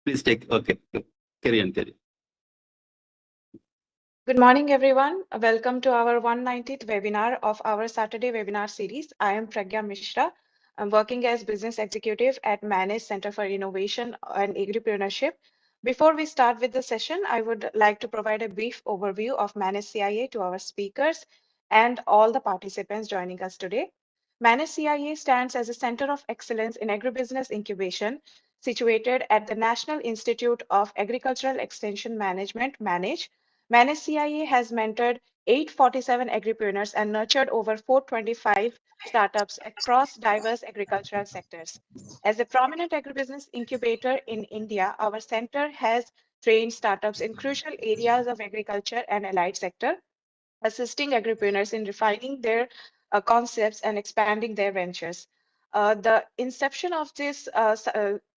Please take. Okay. Carry on. Carry. Good morning, everyone. Welcome to our 190th webinar of our Saturday webinar series. I am Pragya Mishra. I'm working as business executive at Manage Center for Innovation and Agripreneurship. Before we start with the session, I would like to provide a brief overview of Manage CIA to our speakers and all the participants joining us today. Manage CIA stands as a center of excellence in agribusiness incubation, situated at the National Institute of Agricultural Extension Management, MANAGE. Manage CIA has mentored 847 agripreneurs and nurtured over 425 startups across diverse agricultural sectors. As a prominent agribusiness incubator in India, our center has trained startups in crucial areas of agriculture and allied sector, assisting agripreneurs in refining their concepts and expanding their ventures. The inception of this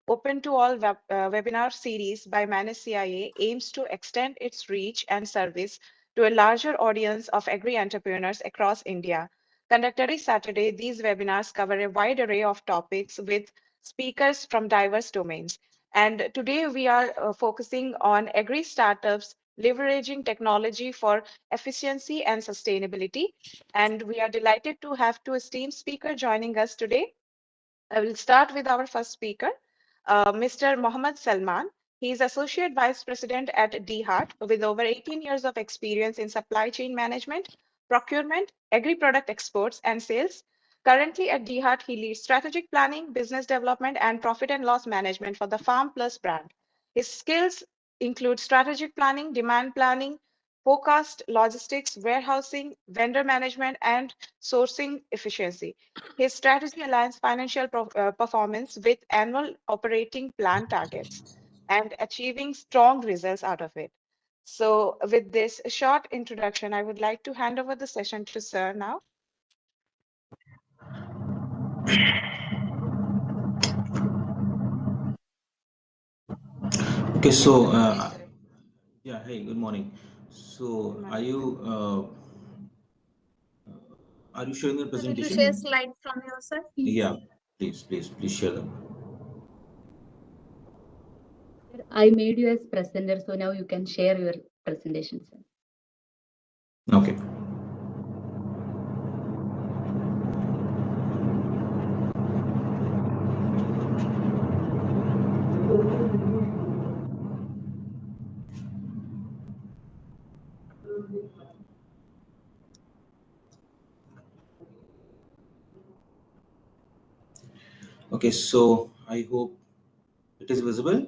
open to all webinar series by Manage CIA aims to extend its reach and service to a larger audience of agri-entrepreneurs across India. Conducted every Saturday, these webinars cover a wide array of topics with speakers from diverse domains. And today we are focusing on agri-startups, leveraging technology for efficiency and sustainability. And we are delighted to have two esteemed speakers joining us today. I will start with our first speaker, Mr. Mohammad Salman. He is Associate Vice President at DHeart with over 18 years of experience in supply chain management, procurement, agri-product exports, and sales. Currently at DHeart, he leads strategic planning, business development, and profit and loss management for the Farm Plus brand. His skills include strategic planning, demand planning, forecast, logistics, warehousing, vendor management, and sourcing efficiency. His strategy aligns financial performance with annual operating plan targets and achieving strong results out of it. So with this short introduction, I would like to hand over the session to Sir now. Okay, so yeah, hey, good morning. So are you showing your Could you presentation? share slide from your side? Yeah, please share them. I made you as presenter, so now you can share your presentation, sir. Okay. Okay, so I hope it is visible.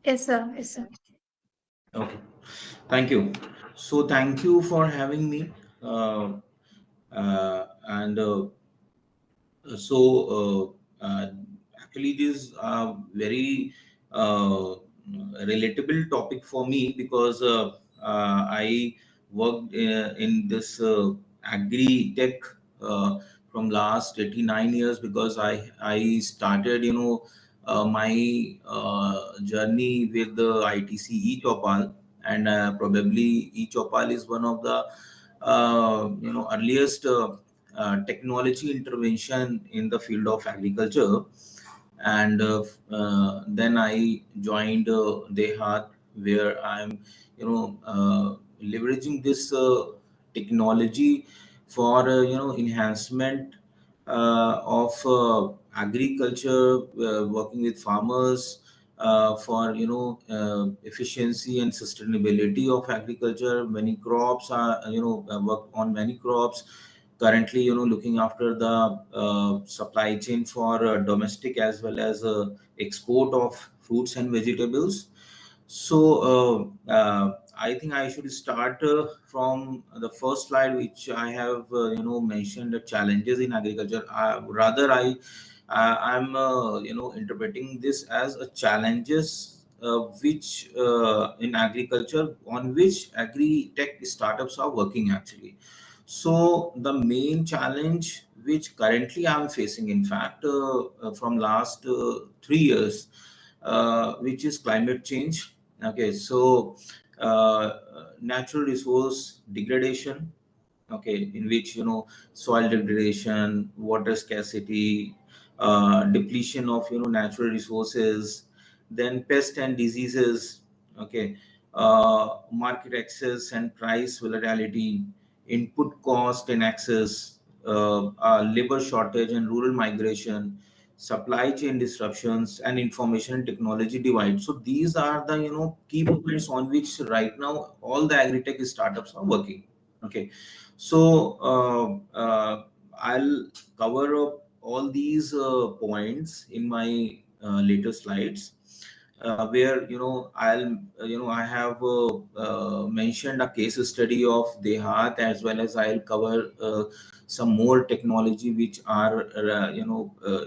Yes, sir. Yes, sir. Okay, thank you. So thank you for having me. And so actually, this is a very relatable topic for me because I worked in this agri tech from last 89 years because I started my journey with the ITC e-Topal, and probably e-Topal is one of the earliest technology intervention in the field of agriculture. And then I joined DHeart, where I'm leveraging this technology for enhancement of agriculture, working with farmers for efficiency and sustainability of agriculture. Many crops are work on many crops. Currently, looking after the supply chain for domestic as well as export of fruits and vegetables. So I think I should start from the first slide, which I have mentioned the challenges in agriculture. Rather, I'm interpreting this as a challenges which in agriculture, on which agri tech startups are working actually. So the main challenge which currently I'm facing, in fact, from last 3 years, which is climate change. Okay, so natural resource degradation. Okay, in which soil degradation, water scarcity, depletion of natural resources, then pest and diseases, okay, market access and price volatility, input cost and access, labor shortage and rural migration, supply chain disruptions, and information and technology divide. So these are the key points on which right now all the agri-tech startups are working. Okay, so I'll cover up all these points in my later slides, where I have mentioned a case study of Dehat, as well as I'll cover some more technology which are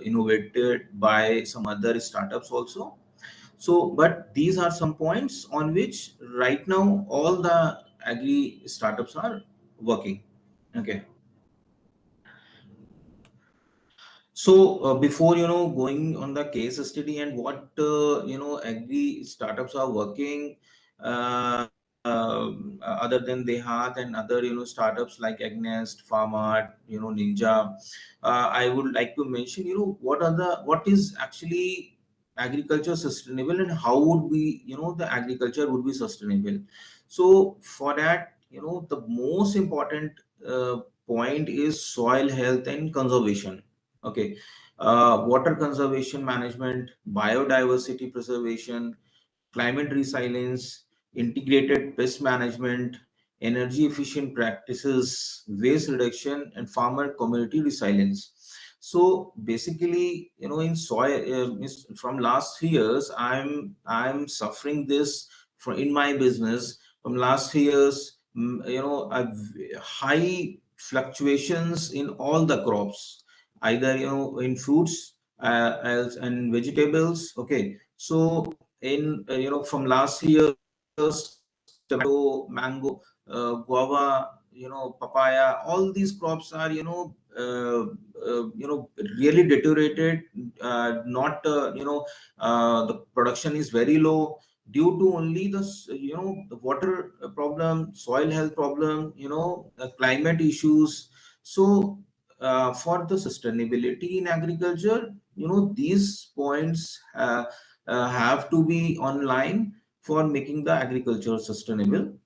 innovated by some other startups also. So, but these are some points on which right now all the agri startups are working. Okay. So before going on the case study and what agri startups are working, other than Dehat and other startups like Agnest, Farmart, Ninja, I would like to mention what is actually agriculture sustainable and how would be the agriculture would be sustainable. So for that, the most important point is soil health and conservation. Okay, water conservation management, biodiversity preservation, climate resilience, integrated pest management, energy efficient practices, waste reduction, and farmer community resilience. So basically, in soil, from last 3 years, I'm suffering this in my business from last 3 years. High fluctuations in all the crops, either in fruits as and vegetables. Okay, so in from last year's tomato, mango, guava, papaya, all these crops are really deteriorated. Not the production is very low due to only the water problem, soil health problem, climate issues. So for the sustainability in agriculture, these points have to be online for making the agriculture sustainable.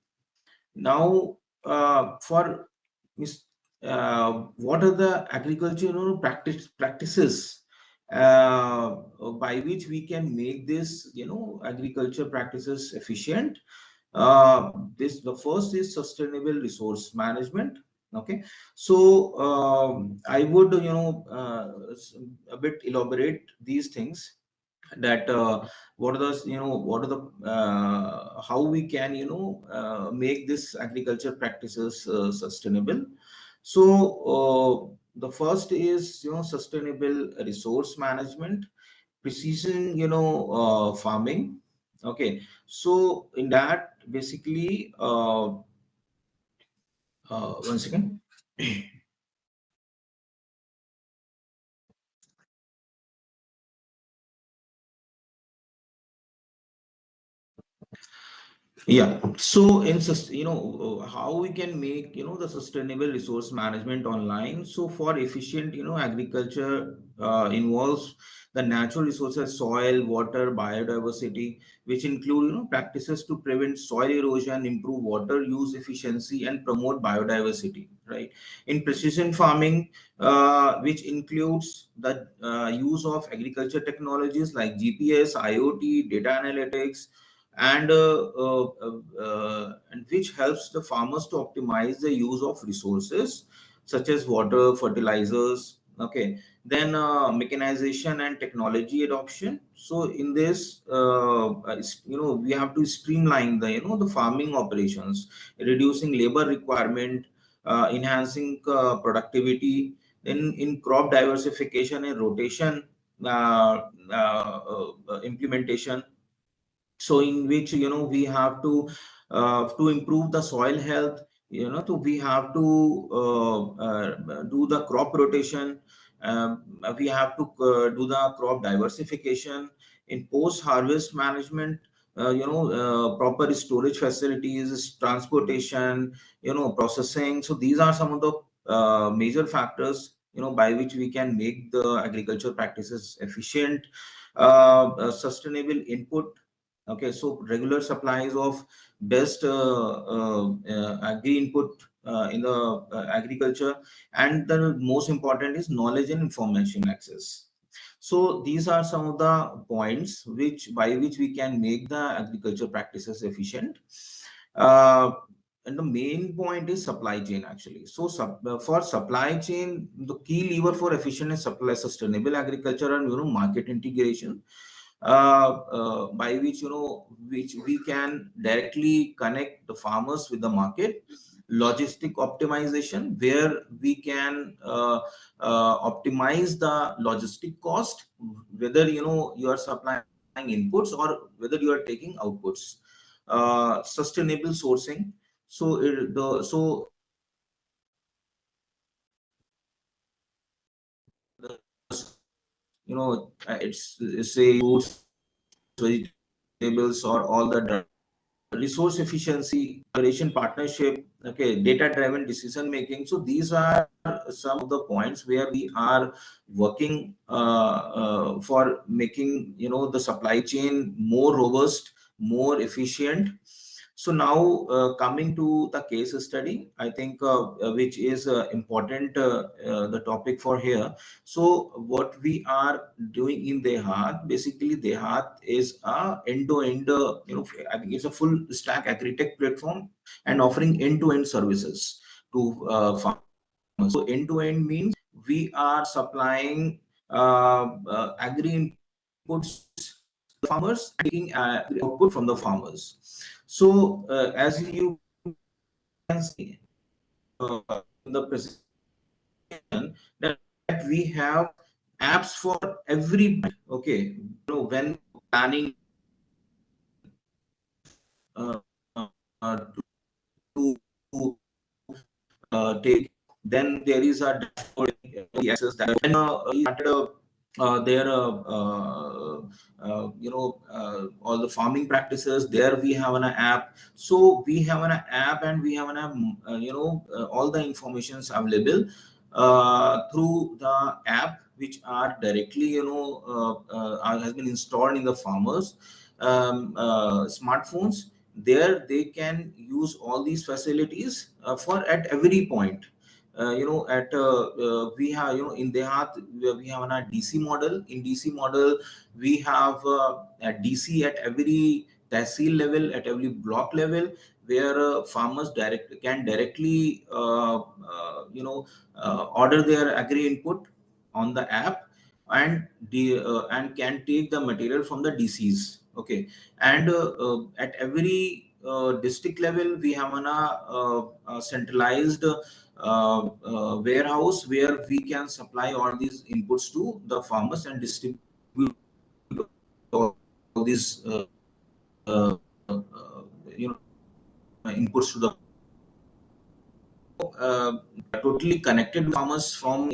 Now, for what are the agriculture practices by which we can make this agriculture practices efficient? The first is sustainable resource management. Okay, so I would a bit elaborate these things, that what are the how we can make this agriculture practices sustainable. So the first is sustainable resource management, precision farming. Okay, so in that, basically one second. Yeah, so in how we can make the sustainable resource management online. So for efficient agriculture involves the natural resources, soil, water, biodiversity, which include practices to prevent soil erosion, improve water use efficiency, and promote biodiversity, right? In precision farming, which includes the use of agriculture technologies like GPS, IoT, data analytics, and which helps the farmers to optimize the use of resources such as water, fertilizers. Okay, then mechanization and technology adoption. So in this, we have to streamline the farming operations, reducing labor requirement, enhancing productivity. Then in crop diversification and rotation implementation, so in which we have to improve the soil health, we have to do the crop rotation. We have to do the crop diversification. In post harvest management, proper storage facilities, transportation, processing. So these are some of the major factors by which we can make the agriculture practices efficient, sustainable input. Okay, so regular supplies of best agri input in the agriculture, and the most important is knowledge and information access. So these are some of the points by which we can make the agriculture practices efficient. Uh, and the main point is supply chain actually. So for supply chain, the key lever for efficient and supply sustainable agriculture and market integration, by which we can directly connect the farmers with the market. Logistic optimization, where we can optimize the logistic cost, whether you are supplying inputs or whether you are taking outputs. Sustainable sourcing, so it's say fruits, vegetables, or all the resource efficiency, collaboration, partnership, okay, data driven decision making. So these are some of the points where we are working for making the supply chain more robust, more efficient. So now coming to the case study, I think which is important, the topic for here. So what we are doing in DeHaat, basically DeHaat is a end-to-end, I think it's a full stack agri-tech platform and offering end-to-end services to farmers. So end-to-end means we are supplying agri inputs to farmers, taking output from the farmers. So as you can see in the presentation, that we have apps for every, okay, when planning to take, then there is a dashboard access that when their all the farming practices, there we have an app. So we have an app, and we have an all the informations available through the app, which are directly has been installed in the farmers smartphones. There they can use all these facilities for at every point. We have in DeHaat we have a DC model. In DC model we have a DC at every tehsil level, at every block level, where farmers can directly order their agri input on the app, and and can take the material from the DCs. Okay, and at every district level we have a centralized warehouse where we can supply all these inputs to the farmers and distribute all these inputs to the totally connected with farmers from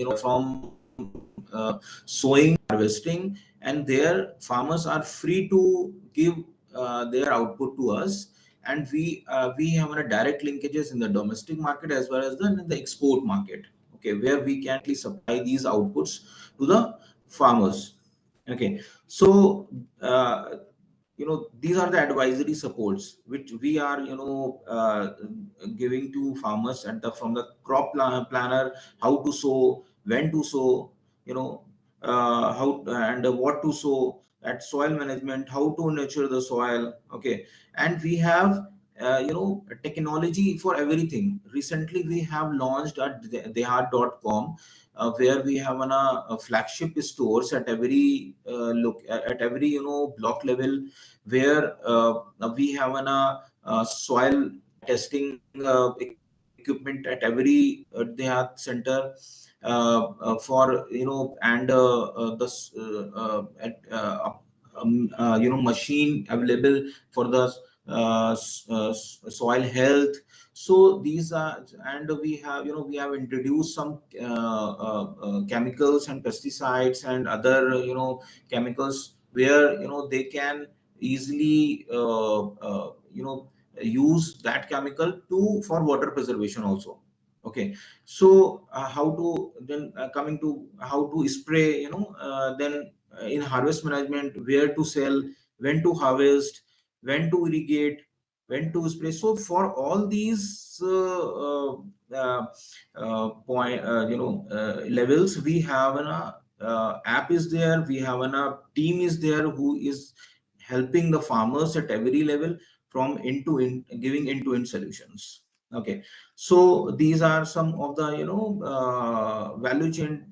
sowing, harvesting, and their farmers are free to give their output to us. And we have a direct linkages in the domestic market as well as in the export market, okay, where we can actually supply these outputs to the farmers. Okay, so these are the advisory supports which we are giving to farmers from the crop planner, how to sow, when to sow, how and what to sow, at soil management, how to nurture the soil. Okay, and we have technology for everything. Recently we have launched at dehat.com, where we have a flagship stores at every look at every block level, where we have soil testing equipment at every Dehat center, for and the machine available for the soil health. So these are, and we have introduced some chemicals and pesticides and other chemicals, where they can easily use that chemical for water preservation also. Okay, so how to then coming to how to spray, then in harvest management, where to sell, when to harvest, when to irrigate, when to spray. So for all these point levels, we have an app is there, we have a team is there who is helping the farmers at every level, from end to end, giving end-to-end solutions. Okay, so these are some of the value chain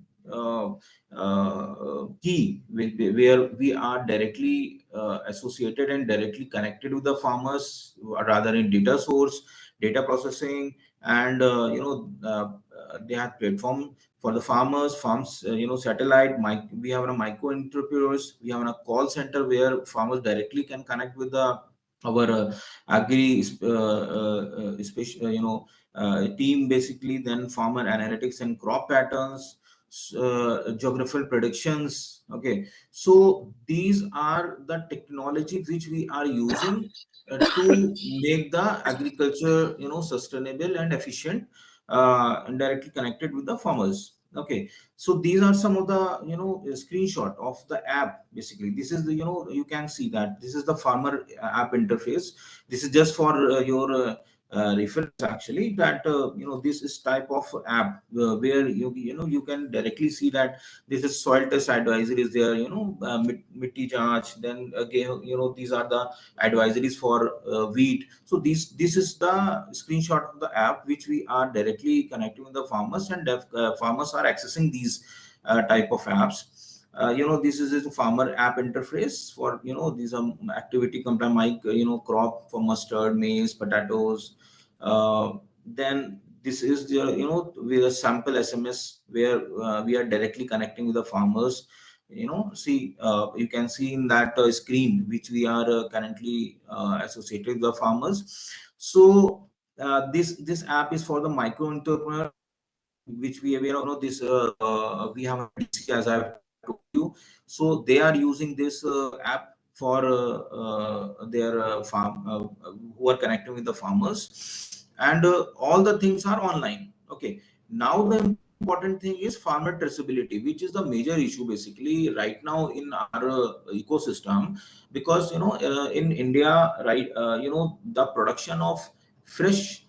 key where we are directly associated and directly connected with the farmers, rather in data source, data processing, and they have platform for the farmers, farms, satellite. We have a micro entrepreneurs. We have a call center where farmers directly can connect with the our agri special team, basically. Then farmer analytics and crop patterns, geographical predictions. Okay, so these are the technology which we are using to make the agriculture sustainable and efficient, and directly connected with the farmers. Okay, so these are some of the screenshot of the app. Basically, this is the you can see that this is the farmer app interface. This is just for your reference, actually, that this is type of app where you can directly see that this is soil test advisory is there, mitti janch. Then again, these are the advisories for wheat. So this is the screenshot of the app which we are directly connecting with the farmers, and farmers are accessing these type of apps. This is a farmer app interface for these activity combine crop for mustard, maize, potatoes. Then this is the with a sample SMS where we are directly connecting with the farmers. See, you can see in that screen which we are currently associated with the farmers. So this app is for the micro entrepreneur, which we have this we have a DC, as I have told you. So they are using this app for their farm who are connecting with the farmers, and all the things are online. Okay, now the important thing is farmer traceability, which is the major issue basically right now in our ecosystem. Because in India, right, the production of fresh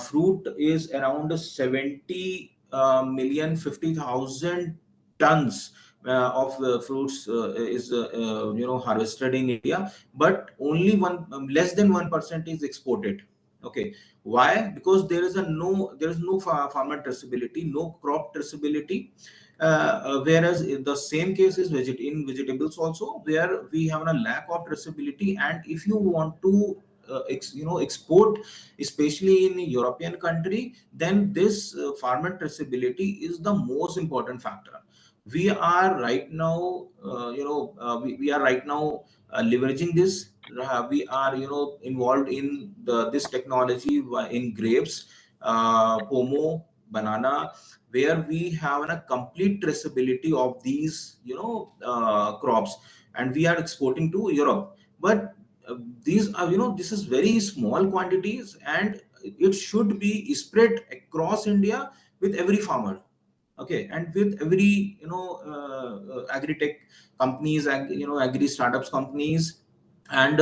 fruit is around 70 million 50,000 tons of fruits is harvested in India, but only less than 1% is exported. Okay, why? Because there is no farmer traceability, no crop traceability. Whereas in the same case is in vegetables also, where we have a lack of traceability. And if you want to export, especially in European country, then this farmer traceability is the most important factor. We are right now we are right now leveraging this. We are involved in this technology in grapes, pomo, banana, where we have a complete traceability of these crops, and we are exporting to Europe. But these are this is very small quantities, and it should be spread across India with every farmer. Okay, and with every agri-tech companies, agri startups companies. And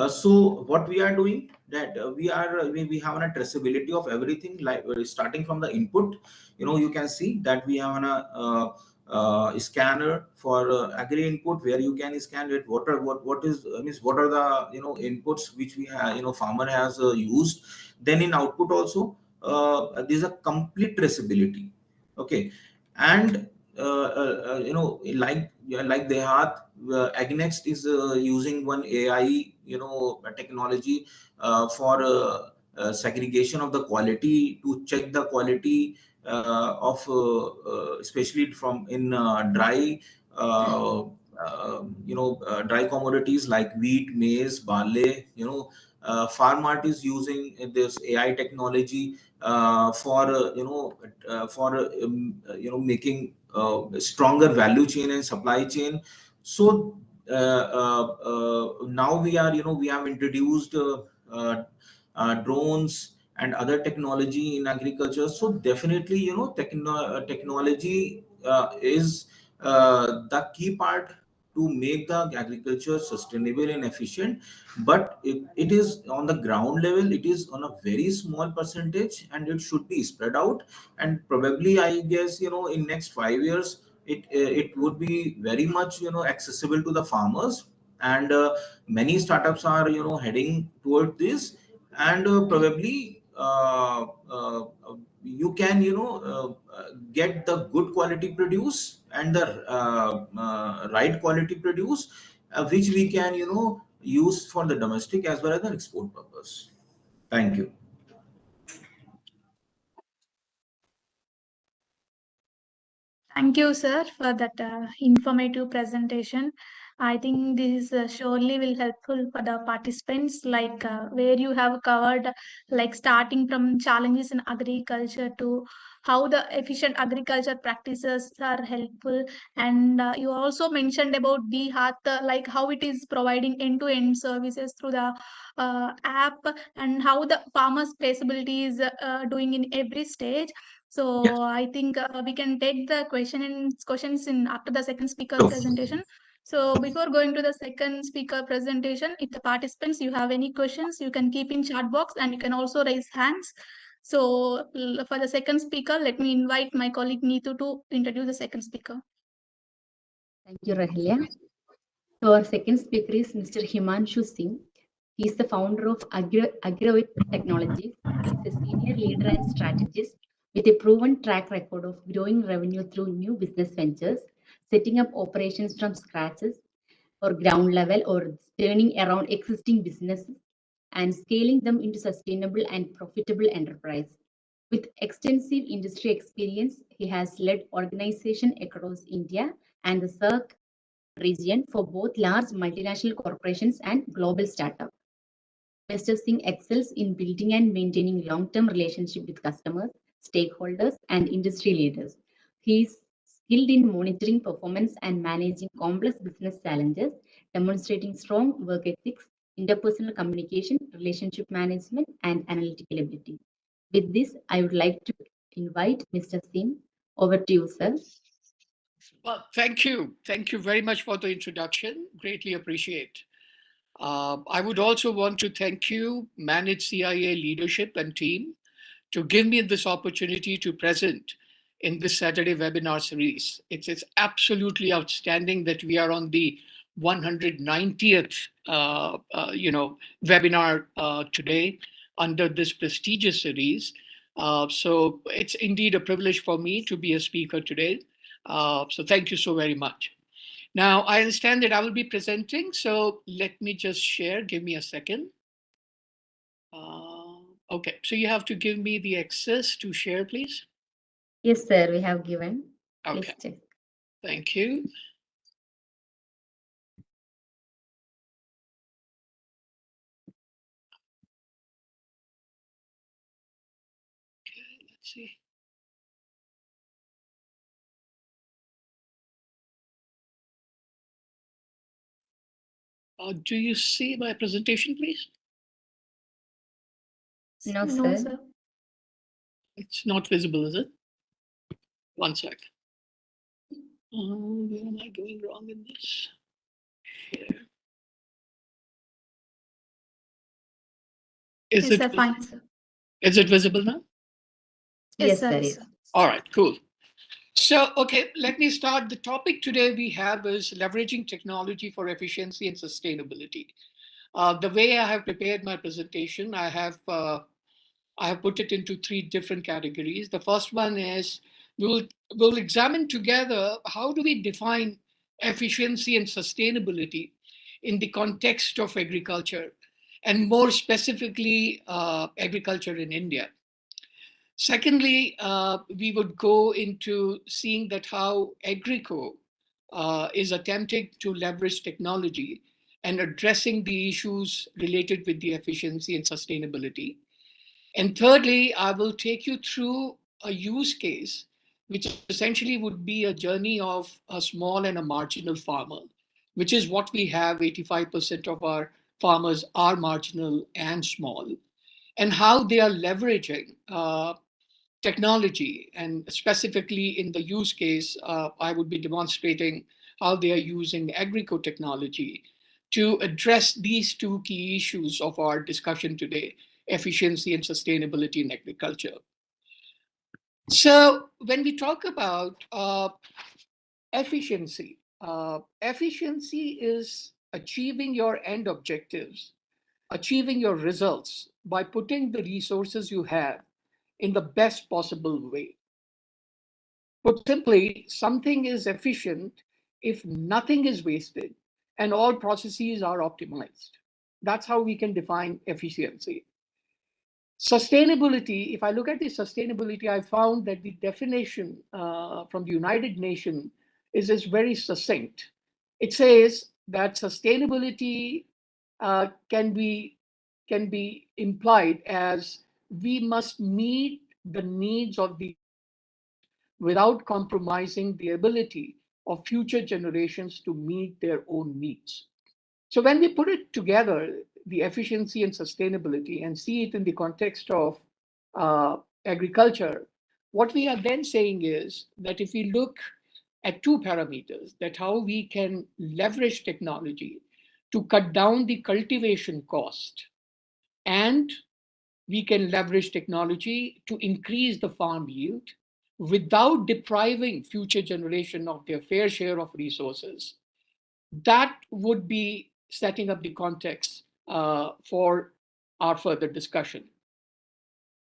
so what we are doing, that we have a traceability of everything, like starting from the input. You can see that we have scanner for agri input, where you can scan it, what are the inputs which we have farmer has used. Then in output also, there's a complete traceability. Okay, and like Dehat, Agnext is using one AI technology for segregation of the quality, to check the quality of especially from in dry dry commodities like wheat, maize, barley. Farmart is using this AI technology for making stronger value chain and supply chain. So now we have introduced drones, and other technology in agriculture. So definitely, technology is the key part to make the agriculture sustainable and efficient. But it is on the ground level, it is on a very small percentage, and it should be spread out. And probably, I guess, in next 5 years, it would be very much accessible to the farmers. And many startups are heading toward this. And probably you can get the good quality produce and the right quality produce, which we can use for the domestic as well as the export purpose. Thank you. Thank you, sir, for that informative presentation. I think this surely will helpful for the participants, like where you have covered like starting from challenges in agriculture to how the efficient agriculture practices are helpful. And you also mentioned about the Hath, like how it is providing end-to-end services through the app, and how the farmers' traceability is doing in every stage. Yes. So I think we can take the questions in after the second speaker's Sure. presentation. So before going to the second speaker presentation, if the participants you have any questions, you can keep in chat box, and you can also raise hands. So for the second speaker, let me invite my colleague Neetu to introduce the second speaker. Thank you, Rahelia. So our second speaker is Mr. Himanshu Singh. He is the founder of Agri Technologies. He is a senior leader and strategist with a proven track record of growing revenue through new business ventures, setting up operations from scratches or ground level, or turning around existing businesses and scaling them into sustainable and profitable enterprise. With extensive industry experience, he has led organizations across India and the SAARC region for both large multinational corporations and global startups. Mr. Singh excels in building and maintaining long-term relationships with customers, stakeholders, and industry leaders. He is skilled in monitoring performance and managing complex business challenges, demonstrating strong work ethics, interpersonal communication, relationship management, and analytical ability. With this, I would like to invite Mr. Singh. Over to you, sir. Well, thank you. Thank you very much for the introduction. Greatly appreciate. I would also want to thank you, Manage CIA leadership and team, to give me this opportunity to present in this Saturday webinar series. It's absolutely outstanding that we are on the 190th webinar today under this prestigious series. So it's indeed a privilege for me to be a speaker today. So thank you so very much. Now, I understand that I will be presenting, so let me just share. Give me a second. Okay, so you have to give me the access to share, please. Yes, sir, we have given. Okay. Please check. Thank you. Okay, let's see. Do you see my presentation, please? No, No, sir. sir. It's not visible, is it? One sec. Where am I going wrong in this? Share. Yes, sir, fine, sir. Is it visible now? Yes, sir. sir. Yes, Yes. sir. All right, cool. So, okay, let me start. The topic today we have is leveraging technology for efficiency and sustainability. The way I have prepared my presentation, I have put it into three different categories. The first one is we'll examine together how do we define efficiency and sustainability in the context of agriculture, and more specifically, agriculture in India. Secondly, we would go into seeing that how Agrico is attempting to leverage technology and addressing the issues related with the efficiency and sustainability. And thirdly, I will take you through a use case, which essentially would be a journey of a small and a marginal farmer, which is what we have. 85% of our farmers are marginal and small. and how they are leveraging technology. And specifically in the use case, I would be demonstrating how they are using agri-technology to address these two key issues of our discussion today: efficiency and sustainability in agriculture. So when we talk about efficiency, efficiency is achieving your end objectives, achieving your results by putting the resources you have in the best possible way. Put simply, something is efficient if nothing is wasted and all processes are optimized. That's how we can define efficiency. Sustainability, if I look at the sustainability, I found that the definition from the United Nations is very succinct. It says that sustainability can be implied as we must meet the needs of the without compromising the ability of future generations to meet their own needs. So when we put it together, the efficiency and sustainability, and see it in the context of agriculture, what we are then saying is that if we look at two parameters, that how we can leverage technology to cut down the cultivation cost, and we can leverage technology to increase the farm yield without depriving future generation of their fair share of resources. That would be setting up the context for our further discussion.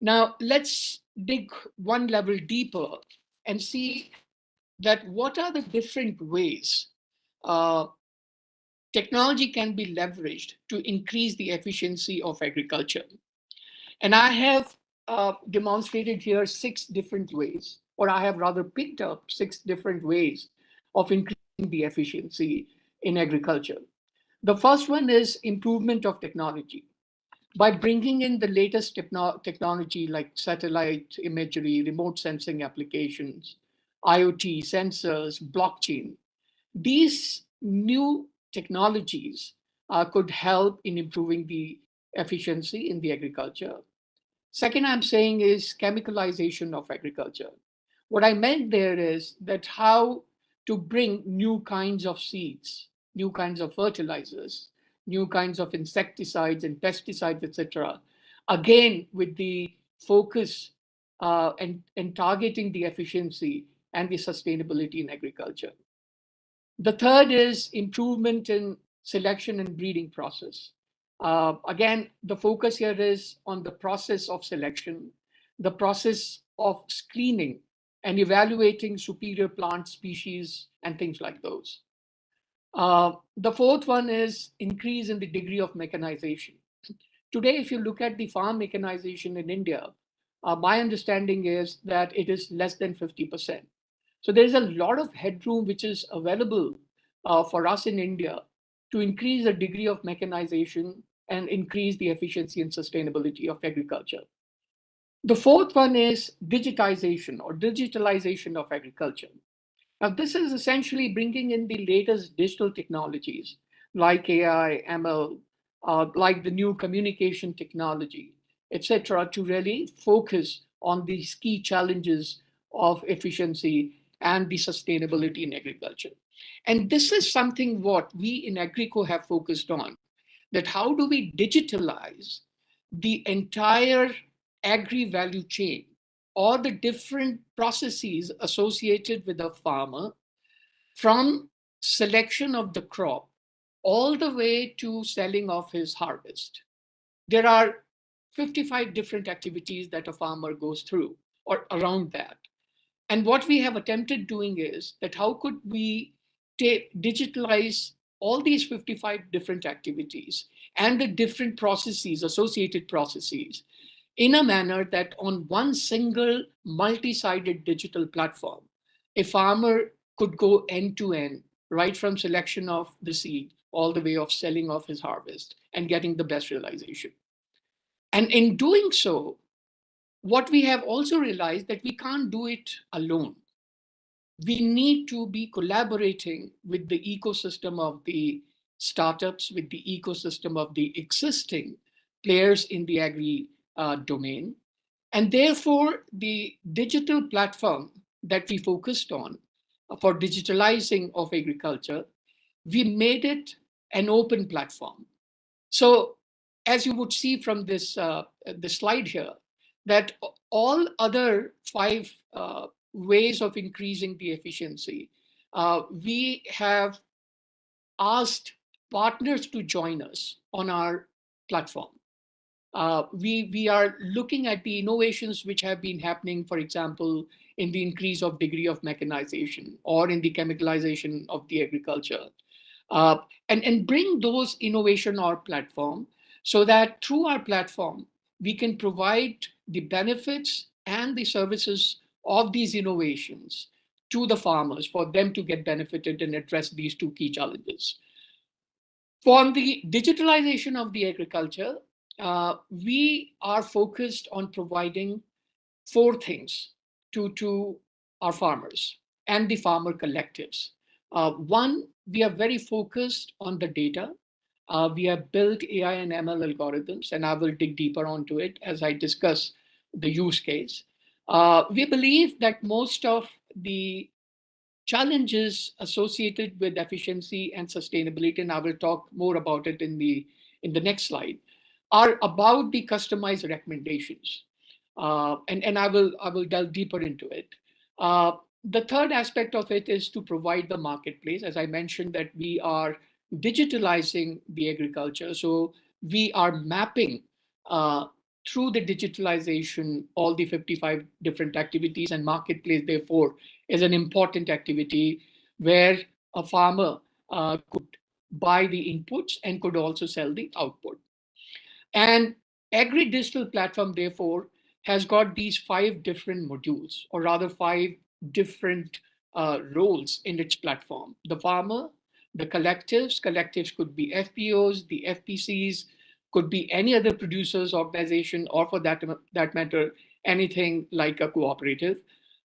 Now, let's dig one level deeper and see that what are the different ways technology can be leveraged to increase the efficiency of agriculture. And I have demonstrated here 6 different ways, or I have rather picked up 6 different ways of increasing the efficiency in agriculture. The first one is improvement of technology. By bringing in the latest technology like satellite imagery, remote sensing applications, IoT, sensors, blockchain, these new technologies could help in improving the efficiency in the agriculture. Second, I'm saying is chemicalization of agriculture. What I meant there is that how to bring new kinds of seeds, new kinds of fertilizers, new kinds of insecticides and pesticides, etc. Again, with the focus and targeting the efficiency and the sustainability in agriculture. The third is improvement in selection and breeding process. Again, the focus here is on the process of selection, the process of screening and evaluating superior plant species and things like those. The fourth one is increase in the degree of mechanization. Today, if you look at the farm mechanization in India, my understanding is that it is less than 50%. So there's a lot of headroom which is available for us in India to increase the degree of mechanization and increase the efficiency and sustainability of agriculture. The fourth one is digitization or digitalization of agriculture. Now, this is essentially bringing in the latest digital technologies like AI, ML, like the new communication technology, etc., to really focus on these key challenges of efficiency and the sustainability in agriculture. And this is something what we in Agrico have focused on, that how do we digitalize the entire agri value chain or the different processes associated with a farmer, from selection of the crop all the way to selling of his harvest. There are 55 different activities that a farmer goes through or around that. And what we have attempted doing is that how could we digitalize all these 55 different activities and the different processes, associated processes, in a manner that on one single multi-sided digital platform, a farmer could go end to end, right from selection of the seed all the way of selling of his harvest and getting the best realization. And in doing so, what we have also realized that we can't do it alone. We need to be collaborating with the ecosystem of the startups, with the ecosystem of the existing players in the agri domain. And therefore, the digital platform that we focused on for digitalizing of agriculture, we made it an open platform. So as you would see from this the slide here, that all other 5 ways of increasing the efficiency, we have asked partners to join us on our platform. We are looking at the innovations which have been happening, for example, in the increase of degree of mechanization or in the chemicalization of the agriculture, and bring those innovation on our platform, so that through our platform, we can provide the benefits and the services of these innovations to the farmers for them to get benefited and address these 2 key challenges. For the digitalization of the agriculture, we are focused on providing 4 things to our farmers and the farmer collectives. 1, we are very focused on the data. We have built AI and ML algorithms, and I will dig deeper onto it as I discuss the use case. We believe that most of the challenges associated with efficiency and sustainability, and I will talk more about it in the next slide, are about the customized recommendations. And I will delve deeper into it. The third aspect of it is to provide the marketplace. As I mentioned, that we are digitalizing the agriculture. So we are mapping through the digitalization all the 55 different activities, and marketplace, therefore, is an important activity where a farmer could buy the inputs and could also sell the output. And Agri-Digital platform, therefore, has got these 5 different modules, or rather 5 different roles in its platform. The farmer, the collectives could be FPOs, the FPCs, could be any other producers organization, or for that matter, anything like a cooperative,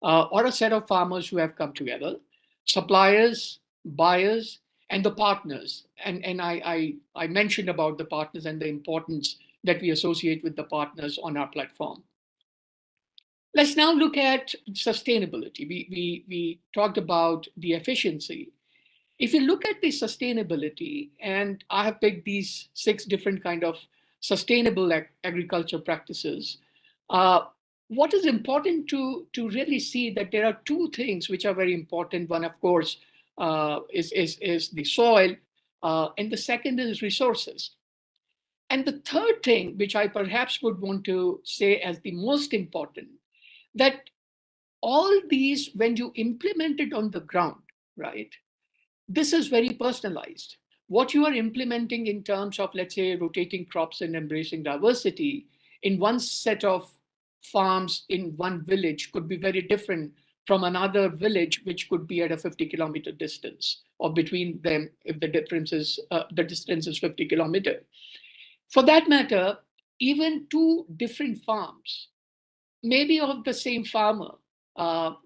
or a set of farmers who have come together, suppliers, buyers, and the partners. And I mentioned about the partners and the importance that we associate with the partners on our platform. Let's now look at sustainability. We talked about the efficiency. If you look at the sustainability, and I have picked these 6 different kind of sustainable agriculture practices, what is important to really see that there are 2 things which are very important. One, of course, is the soil, and the second is resources. And the third thing, which I perhaps would want to say as the most important, that all these, when you implement it on the ground, right, this is very personalized. What you are implementing in terms of, let's say, rotating crops and embracing diversity in one set of farms in one village could be very different from another village, which could be at a 50-kilometer distance, or between them if the distance is 50 kilometers. For that matter, even 2 different farms, maybe of the same farmer,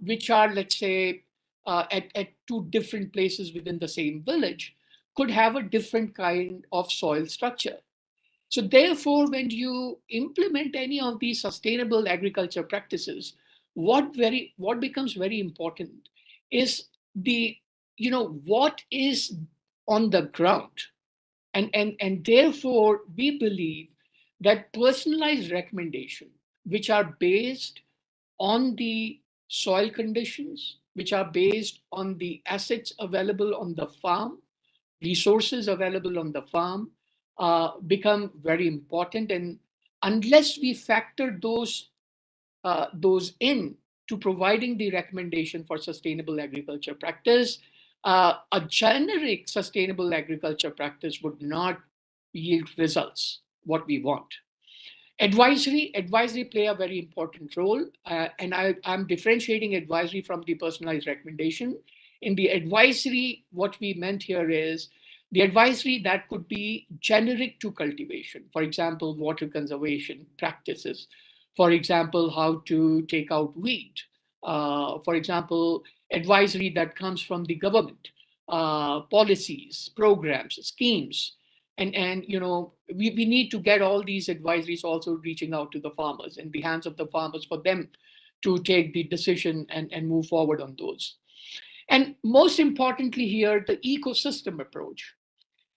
which are, let's say, at 2 different places within the same village, could have a different kind of soil structure. So therefore, when you implement any of these sustainable agriculture practices, what becomes very important is what is on the ground. And therefore, we believe that personalized recommendation, which are based on the soil conditions, which are based on the assets available on the farm, resources available on the farm, become very important. And unless we factor those in to providing the recommendation for sustainable agriculture practice, a generic sustainable agriculture practice would not yield results what we want. Advisory play a very important role, and I'm differentiating advisory from the personalized recommendation. In the advisory, what we meant here is the advisory that could be generic to cultivation. For example, water conservation practices. For example, how to take out weed. For example, advisory that comes from the government, policies, programs, schemes. And we need to get all these advisories also reaching out to the farmers, in the hands of the farmers, for them to take the decision and move forward on those. And most importantly here, the ecosystem approach.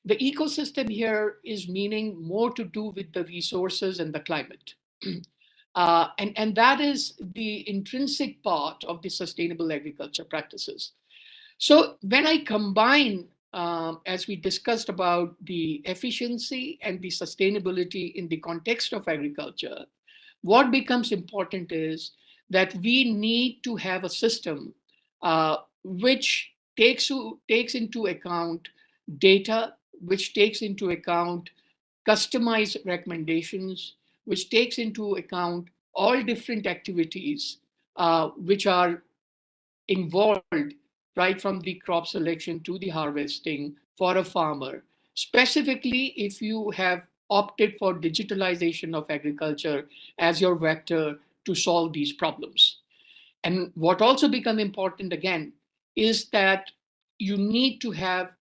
The ecosystem here is meaning more to do with the resources and the climate. And that is the intrinsic part of the sustainable agriculture practices. So when I combine, as we discussed about the efficiency and the sustainability in the context of agriculture, what becomes important is that we need to have a system which takes into account data, which takes into account customized recommendations, which takes into account all different activities which are involved right from the crop selection to the harvesting for a farmer, specifically if you have opted for digitalization of agriculture as your vector to solve these problems. And what also become important again is that you need to have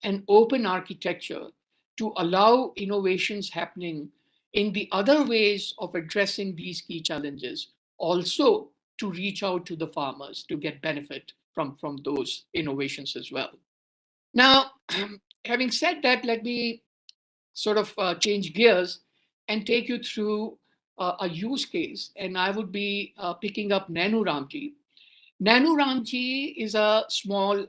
an open architecture to allow innovations happening in the other ways of addressing these key challenges, also to reach out to the farmers to get benefit from those innovations as well. Now, having said that, let me sort of change gears and take you through a use case. And I would be picking up Nanu Ramji. Nanu Ramji is a small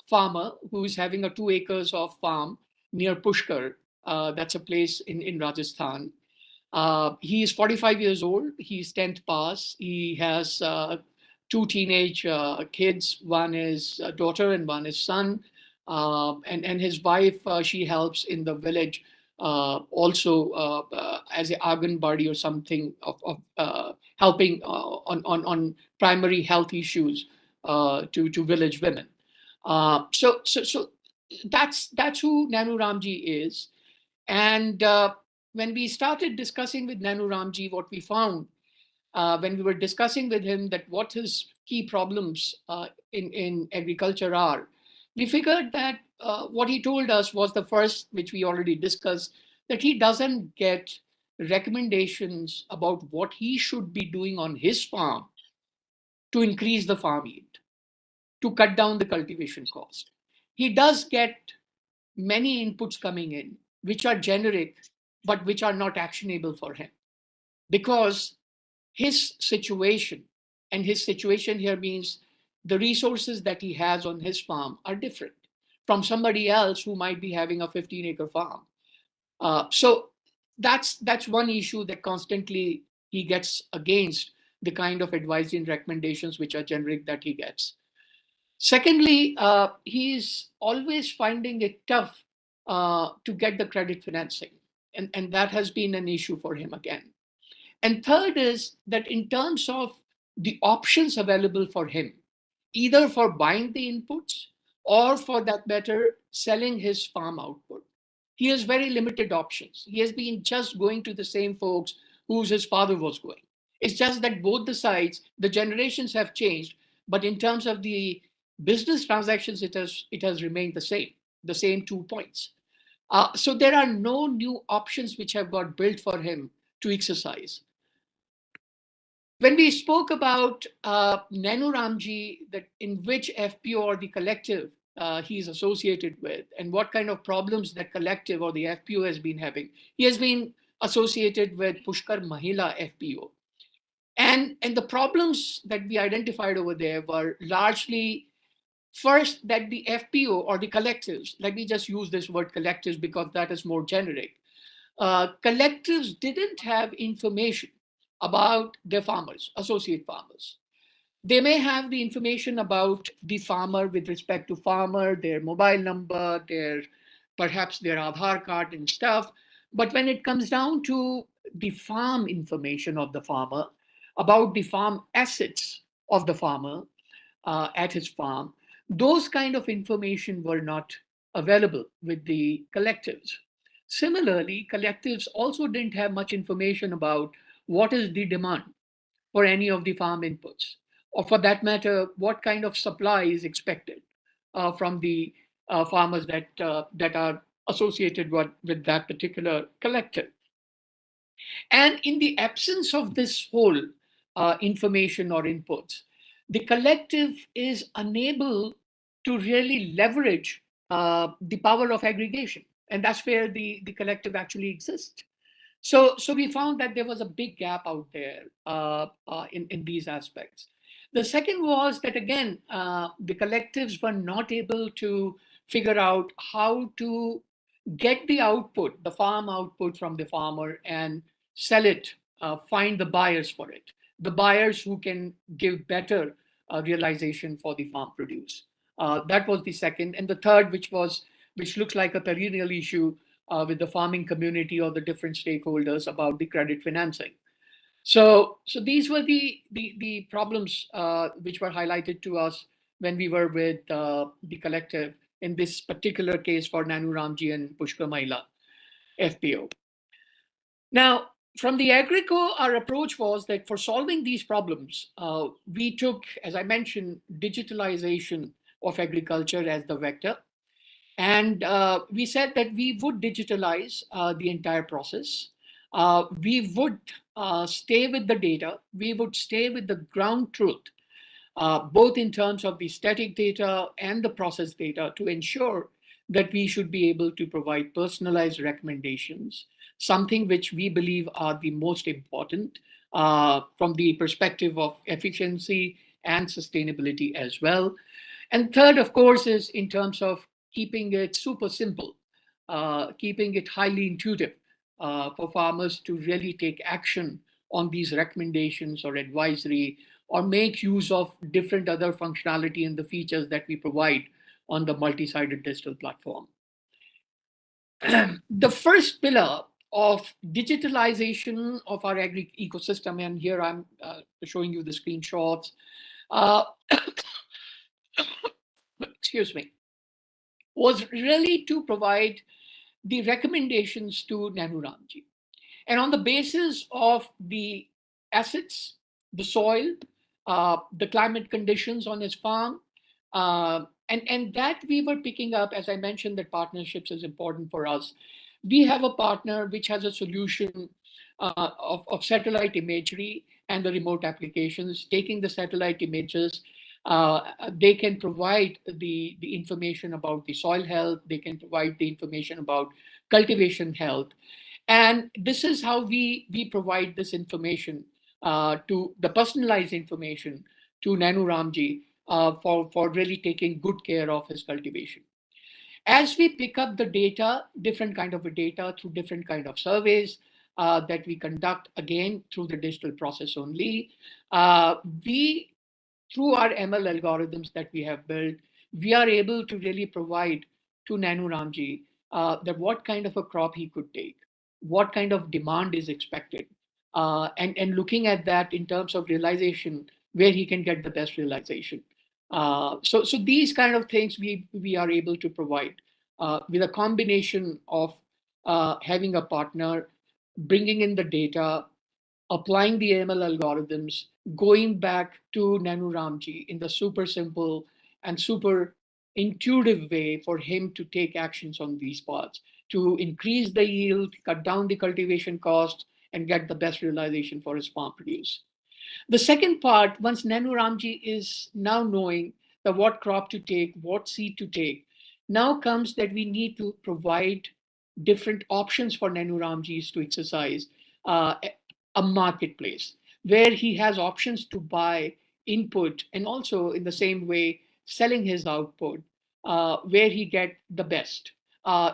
farmer who is having a 2 acres of farm near Pushkar. That's a place in Rajasthan. He is 45 years old. He's 10th pass. He has 2 teenage kids. One is a daughter and one is son. And his wife, she helps in the village also as a Anganwadi or something of helping on primary health issues to village women. So that's who Nanu Ramji is. And when we started discussing with Nanu Ramji, what we found when we were discussing with him that what his key problems in agriculture are, we figured that what he told us was the first, which we already discussed, that he doesn't get recommendations about what he should be doing on his farm to increase the farm yield, to cut down the cultivation cost. He does get many inputs coming in, which are generic, but which are not actionable for him, because his situation, and his situation here means the resources that he has on his farm are different from somebody else who might be having a 15-acre farm. So that's one issue that constantly he gets against the kind of advice and recommendations which are generic that he gets. Secondly, he's always finding it tough to get the credit financing, and that has been an issue for him again. And third is that in terms of the options available for him, either for buying the inputs or for that matter, selling his farm output, he has very limited options. He has been just going to the same folks whose his father was going. It's just that both the sides, the generations have changed, but in terms of the business transactions, it has remained the same 2 points. So there are no new options which have got built for him to exercise. When we spoke about Nanu Ramji, that in which FPO or the collective he is associated with, and what kind of problems that collective or the FPO has been having, he has been associated with Pushkar Mahila FPO. And the problems that we identified over there were largely, first, that the FPO or the collectives, let me just use this word collectives because that is more generic. Collectives didn't have information about their farmers, associate farmers. They may have the information about the farmer with respect to farmer, their mobile number, perhaps their Aadhaar card and stuff. But when it comes down to the farm information of the farmer, about the farm assets of the farmer at his farm, those kind of information were not available with the collectives. Similarly, collectives also didn't have much information about what is the demand for any of the farm inputs, or for that matter, what kind of supply is expected from the farmers that are associated with that particular collective. And in the absence of this whole information or inputs, the collective is unable to really leverage the power of aggregation. And that's where the collective actually exists. So we found that there was a big gap out there in these aspects. The second was that, again, the collectives were not able to figure out how to get the output, the farm output from the farmer, and sell it, find the buyers for it, the buyers who can give better realization for the farm produce. That was the second. And the third, which looks like a perennial issue with the farming community or the different stakeholders about the credit financing. So these were the problems which were highlighted to us when we were with the collective, in this particular case for Nanu Ramji and Pushkar Mahila FPO. Now, from the Agrico, our approach was that for solving these problems, we took, as I mentioned, digitalization of agriculture as the vector. And we said that we would digitalize the entire process. We would stay with the data. We would stay with the ground truth, both in terms of the static data and the process data, to ensure that we should be able to provide personalized recommendations, something which we believe are the most important from the perspective of efficiency and sustainability as well. And third, of course, is in terms of keeping it super simple, keeping it highly intuitive for farmers to really take action on these recommendations or advisory, or make use of different other functionality and the features that we provide on the multi-sided digital platform. The first pillar of digitalization of our agri ecosystem, and here I'm showing you the screenshots, excuse me, was really to provide the recommendations to Nanu Ramji. And on the basis of the assets, the soil, the climate conditions on his farm, and that we were picking up, as I mentioned, that partnerships is important for us. We have a partner which has a solution of satellite imagery and the remote applications. Taking the satellite images, they can provide the information about the soil health, they can provide the information about cultivation health. And this is how we provide this information, to the personalized information to Nanu Ramji for really taking good care of his cultivation. As we pick up the data, different kind of data through different kind of surveys that we conduct, again, through the digital process only, through our ML algorithms that we have built, we are able to really provide to Nanu Ramji that what kind of a crop he could take, what kind of demand is expected, and looking at that in terms of realization, where he can get the best realization. So these kind of things we are able to provide with a combination of having a partner, bringing in the data, applying the ML algorithms, going back to Nanu Ramji in the super simple and super intuitive way for him to take actions on these parts to increase the yield, cut down the cultivation cost, and get the best realization for his farm produce. The second part, once Nanu Ramji is now knowing that what crop to take, what seed to take, now comes that we need to provide different options for Nanu Ramjis to exercise a marketplace where he has options to buy input, and also in the same way selling his output, where he get the best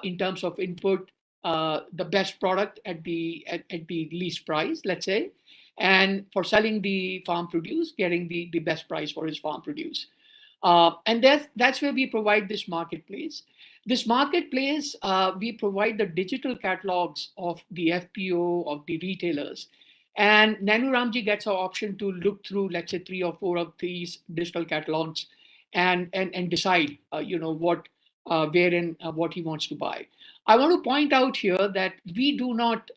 in terms of input, the best product at the least price, let's say, and for selling the farm produce, getting the best price for his farm produce. And that's where we provide this marketplace. This marketplace, we provide the digital catalogs of the FPO, of the retailers. And Nanu Ramji gets an option to look through, let's say, 3 or 4 of these digital catalogs and decide, what, where and what he wants to buy. I want to point out here that we do not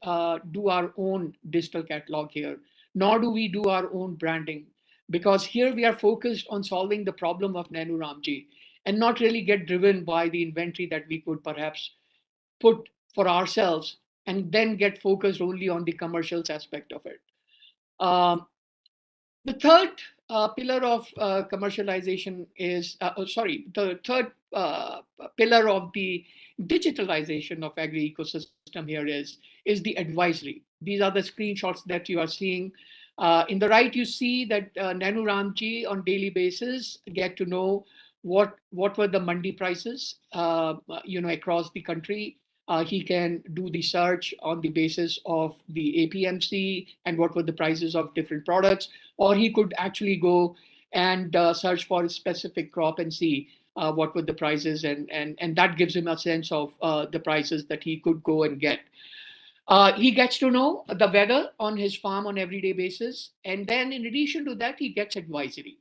do our own digital catalog here, nor do we do our own branding, because here we are focused on solving the problem of Nanu Ramji and not really get driven by the inventory that we could perhaps put for ourselves and then get focused only on the commercials aspect of it. The third pillar of commercialization is, the third pillar of the digitalization of agri ecosystem here is the advisory. These are the screenshots that you are seeing. In the right, you see that Nanu Ramji on daily basis get to know what were the mandi prices, across the country. He can do the search on the basis of the APMC and what were the prices of different products, or he could actually go and search for a specific crop and see what were the prices, and that gives him a sense of the prices that he could go and get. He gets to know the weather on his farm on everyday basis, and then in addition to that, he gets advisory.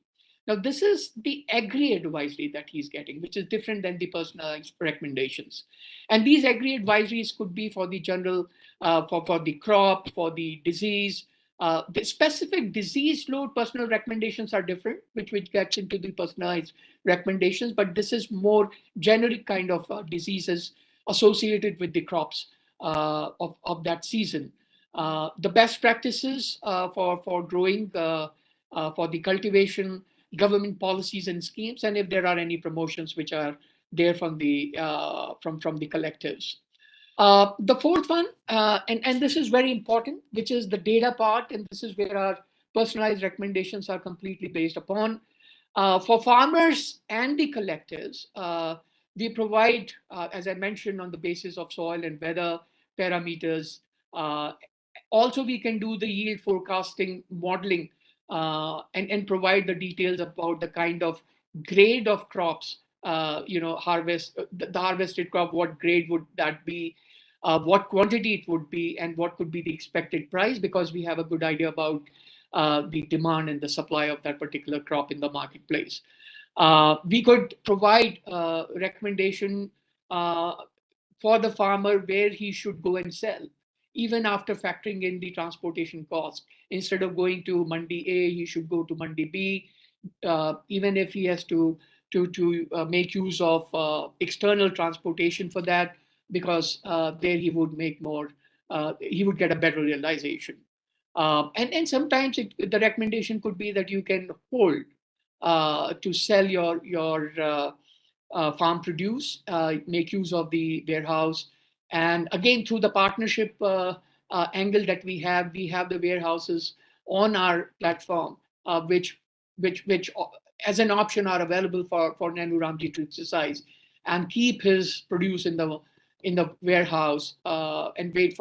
Now, this is the agri advisory that he's getting, which is different than the personalized recommendations. And these agri advisories could be for the general, for the crop, for the disease. The specific disease load personal recommendations are different, which gets into the personalized recommendations, but this is more generic kind of diseases associated with the crops of that season. The best practices for growing, for the cultivation, government policies and schemes, and if there are any promotions which are there from the collectives. The fourth one, and this is very important, which is the data part, and this is where our personalized recommendations are completely based upon. For farmers and the collectives, we provide, as I mentioned, on the basis of soil and weather parameters. Also, we can do the yield forecasting modeling and provide the details about the kind of grade of crops, harvest, the harvested crop, what grade would that be, what quantity it would be, and what could be the expected price, because we have a good idea about the demand and the supply of that particular crop in the marketplace. We could provide recommendation for the farmer where he should go and sell, even after factoring in the transportation cost. Instead of going to Mandi A, he should go to Mandi B, even if he has to make use of external transportation for that, because there he would make more, he would get a better realization. And sometimes the recommendation could be that you can hold to sell your farm produce, make use of the warehouse. And again, through the partnership angle that we have the warehouses on our platform, which as an option are available for Nanu Ramji to exercise and keep his produce in the warehouse and wait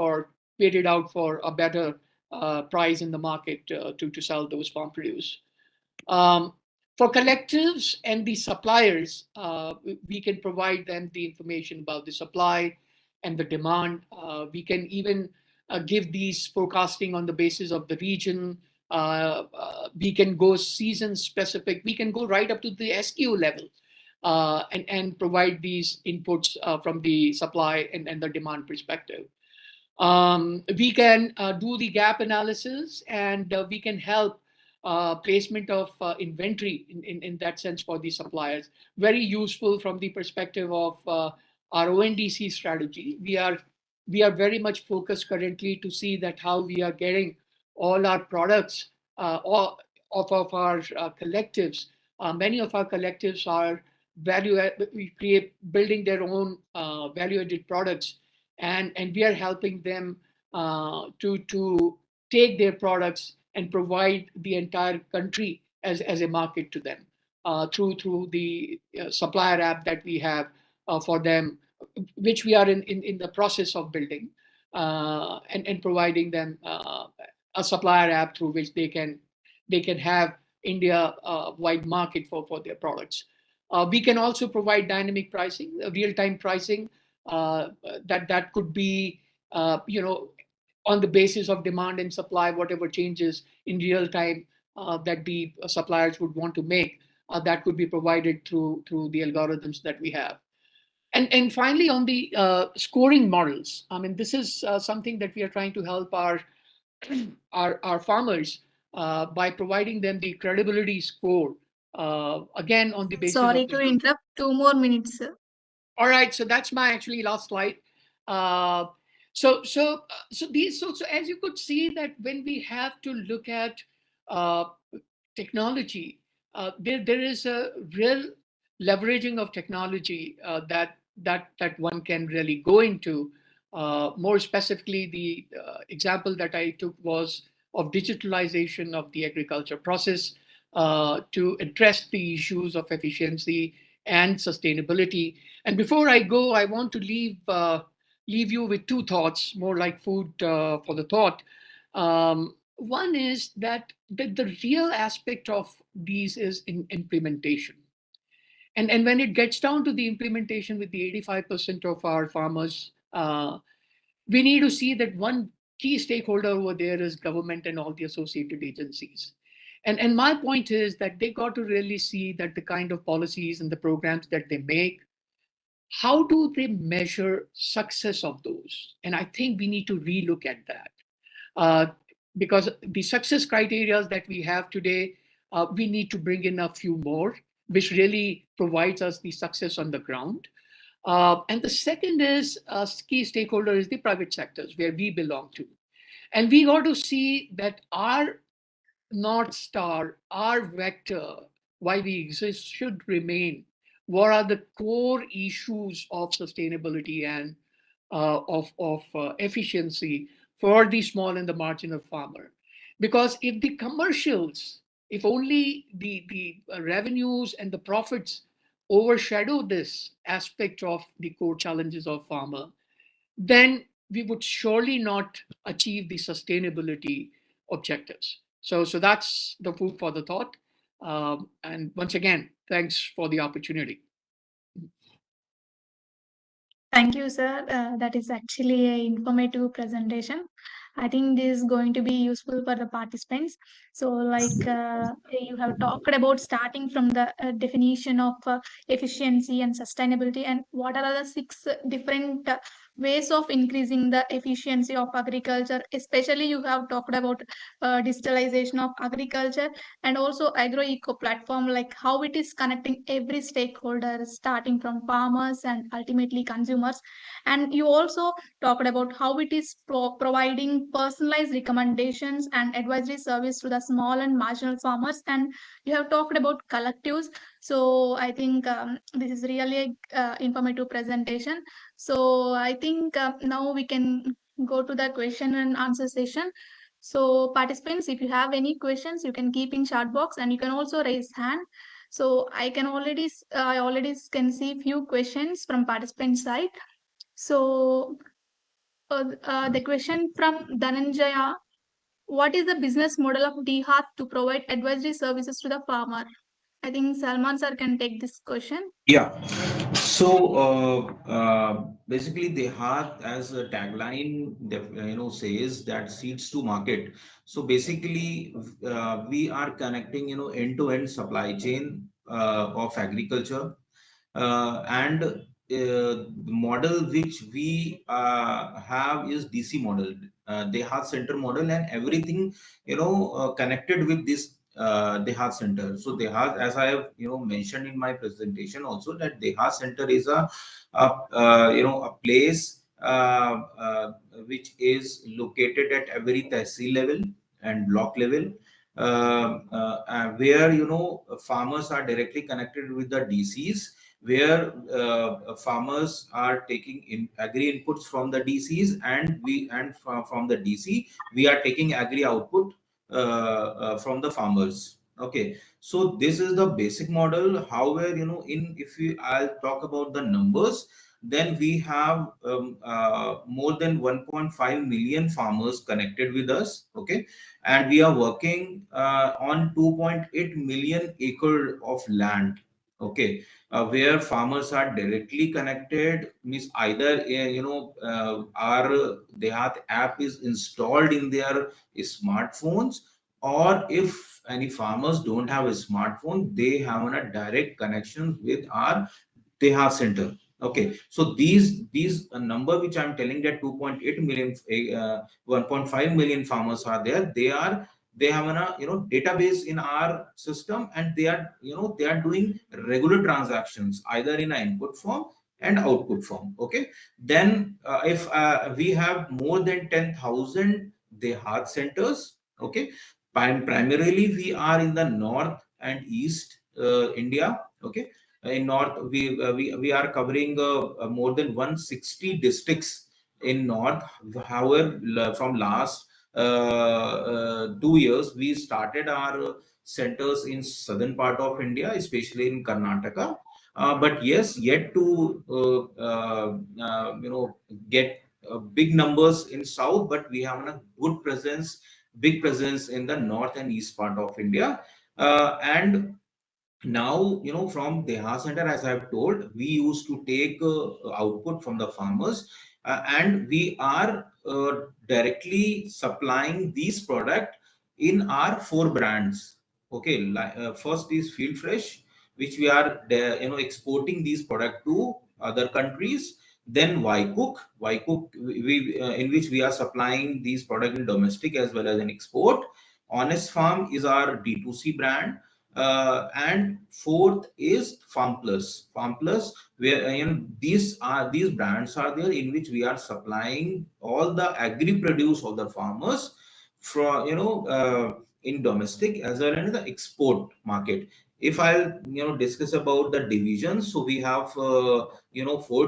it out for a better price in the market to sell those farm produce. For collectives and the suppliers, we can provide them the information about the supply and the demand. We can even give these forecasting on the basis of the region. We can go season specific. We can go right up to the SKU level and provide these inputs from the supply and the demand perspective. We can do the gap analysis, and we can help placement of inventory in that sense for the suppliers. Very useful from the perspective of our ONDC strategy. We are very much focused currently to see that how we are getting all our products off of our collectives. Many of our collectives are building their own value-added products, and we are helping them to take their products and provide the entire country as a market to them through the supplier app that we have for them, which we are in the process of building and providing them a supplier app through which they can have India wide market for their products. We can also provide dynamic pricing, real-time pricing that could be on the basis of demand and supply, whatever changes in real time that the suppliers would want to make, that could be provided through the algorithms that we have. And finally, on the scoring models, I mean, this is something that we are trying to help our farmers by providing them the credibility score, again, on the basis Sorry of to interrupt, 2 more minutes, sir. All right, so that's my actually last slide. So as you could see that when we have to look at uh, technology, there is a real leveraging of technology that one can really go into. More specifically, the example that I took was of digitalization of the agriculture process to address the issues of efficiency and sustainability. And before I go, I want to leave you with two thoughts, more like food for the thought. One is that the real aspect of these is in implementation. And when it gets down to the implementation with the 85% of our farmers, we need to see that one key stakeholder over there is government and all the associated agencies. And my point is that they got to really see that the kind of policies and the programs that they make, how do they measure success of those? And I think we need to relook at that. Because the success criteria that we have today, we need to bring in a few more, which really provides us the success on the ground. And the second is key stakeholder is the private sectors where we belong to. And we got to see that our North Star, our vector, why we exist should remain. What are the core issues of sustainability and of efficiency for the small and the marginal farmer? Because if the commercials, if only the revenues and the profits overshadow this aspect of the core challenges of farmer, then we would surely not achieve the sustainability objectives. So that's the food for the thought. And once again, thanks for the opportunity. Thank you, sir. That is actually an informative presentation. I think this is going to be useful for the participants. So, like you have talked about starting from the definition of efficiency and sustainability, and what are the six different ways of increasing the efficiency of agriculture. Especially, you have talked about digitalization of agriculture and also agro-eco platform, like how it is connecting every stakeholder, starting from farmers and ultimately consumers. And you also talked about how it is providing personalized recommendations and advisory service to the small and marginal farmers. And you have talked about collectives. So I think this is really a informative presentation. So I think now we can go to the question and answer session. So participants, if you have any questions, you can keep in chat box and you can also raise hand. So I already can see few questions from participant side. So the question from Dhananjaya: what is the business model of DHAT to provide advisory services to the farmer? I think Salman sir can take this question. Yeah. So basically, the heart as a tagline, says that seeds to market. So basically, we are connecting, end-to-end supply chain of agriculture, and the model which we have is DC model, Dehat Center model, and everything connected with this Dehat Center. So Dehat, as I have mentioned in my presentation also, that Dehat Center is a place which is located at every tehsil level and block level, where farmers are directly connected with the DCs, where farmers are taking in agri inputs from the DCs, and from the DC we are taking agri output from the farmers. Okay, so this is the basic model. However, I'll talk about the numbers, then we have more than 1.5 million farmers connected with us. Okay, and we are working on 2.8 million acre of land. Okay, where farmers are directly connected, means either our Dehat app is installed in their smartphones, or if any farmers don't have a smartphone, they have a direct connection with our Dehat center. Okay, so these number which I'm telling, that 2.8 million, 1.5 million farmers are there. They have a database in our system, and they are doing regular transactions either in an input form and output farm. Okay, then if we have more than 10,000 Dehat centers. Okay, primarily we are in the north and east India. Okay, in north we are covering more than 160 districts in north. However, from last 2 years we started our centers in southern part of India, especially in Karnataka. But yes, yet to get big numbers in south, but we have a good presence, big presence in the north and east part of India. And now, from Deha Center, as I have told, we used to take output from the farmers, and we are directly supplying these product in our 4 brands. Okay, first is Field Fresh, which we are exporting these product to other countries. Then Y-Cook, in which we are supplying these product in domestic as well as in export. Honest Farm is our D2C brand. And fourth is Farm Plus. Farm Plus, where these brands are there, in which we are supplying all the agri produce of the farmers from in domestic as well as in the export market. If I'll discuss about the divisions, so we have 4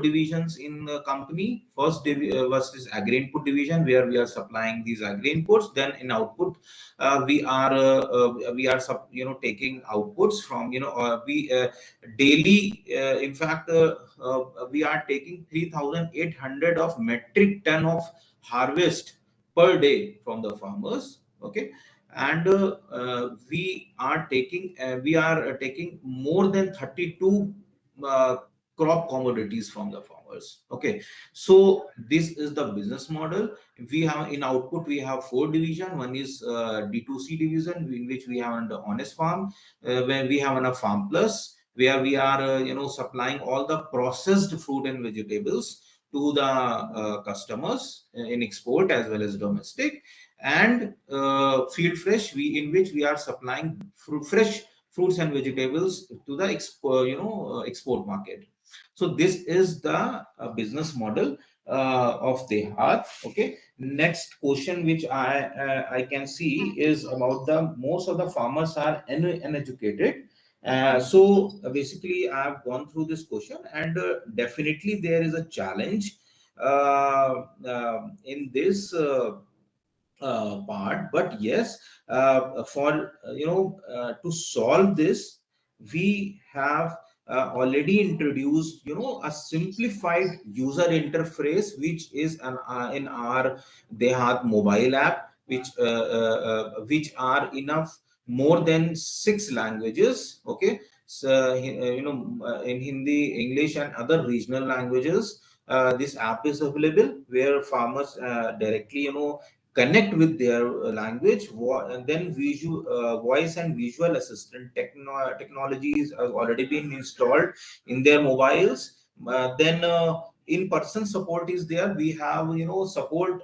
divisions in the company. First is Agri Input division, where we are supplying these agri inputs. Then in output, we are taking outputs from we daily, in fact, we are taking 3,800 of metric ton of harvest per day from the farmers. Okay, and we are taking more than 32 crop commodities from the farmers. Okay, so this is the business model. We have in output, we have 4 division. One is D2C division, in which we have the Honest Farm, where we have a Farm Plus, where we are supplying all the processed fruit and vegetables to the customers in export as well as domestic. And Field Fresh, in which we are supplying fresh fruits and vegetables to the export market. So this is the business model of Dehat. Okay, next question which I can see is about the most of the farmers are uneducated. So basically I have gone through this question, and definitely there is a challenge in this part. But yes, for to solve this, we have already introduced a simplified user interface, which is in our Dehat mobile app, which are enough more than 6 languages. Okay, so in Hindi, English, and other regional languages, this app is available, where farmers directly connect with their language. And then voice and visual assistant technologies have already been installed in their mobiles. Then in-person support is there. We have support